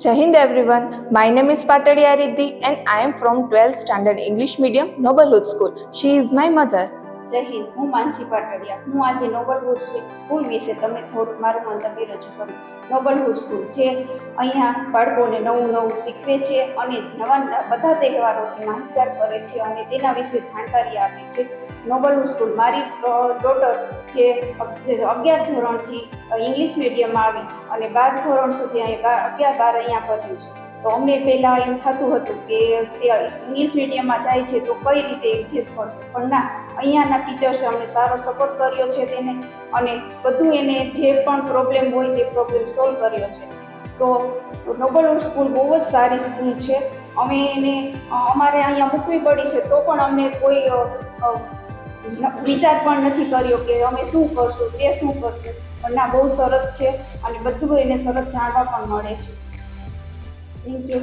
Jai Hind everyone, my name is Patadia Riddhi and I am from 12th standard English medium Noblewood School. She is my mother. જય હિન્દ. હું માનસી પાટડિયા. હું આજે નોબલહુડ school વિશે તમને થોડુંક મારું મંતવ્ય રજૂ કરું. નોબલહુડ સ્કૂલ જે અહીંયા બાળકોને નવું શીખવે છે અને બધા તહેવારોથી માહિતગાર કરે છે અને તેના વિશે જાણકારી આપે છે. નોબલહુડ સ્કૂલ મારી ડોટર જે 11 ધોરણથી ઇંગ્લિશ મીડિયમમાં આવી અને 12 ધોરણ સુધી 11-12 અહીંયા પહોંચ્યું છે. તો અમને પહેલાં એમ થતું હતું કે તે ઇંગ્લિશ મીડિયમમાં જાય છે તો કઈ રીતે એડજસ્ટ કરશે, પણ ના, અહીંયાના ટીચર્સે અમને સારો સપોર્ટ કર્યો છે તેને, અને બધું એને જે પણ પ્રોબ્લેમ હોય તે પ્રોબ્લેમ સોલ્વ કર્યો છે. તો નોબલહુડ સ્કૂલ બહુ જ સારી સ્કૂલ છે. અમે એને અમારે અહીંયા મૂકવી પડી છે તો પણ અમને કોઈ વિચાર પણ નથી કર્યો કે અમે શું કરશું, તે શું કરશે, પણ ના, બહુ સરસ છે અને બધું એને સરસ જાણવા પણ મળે છે. Thank you.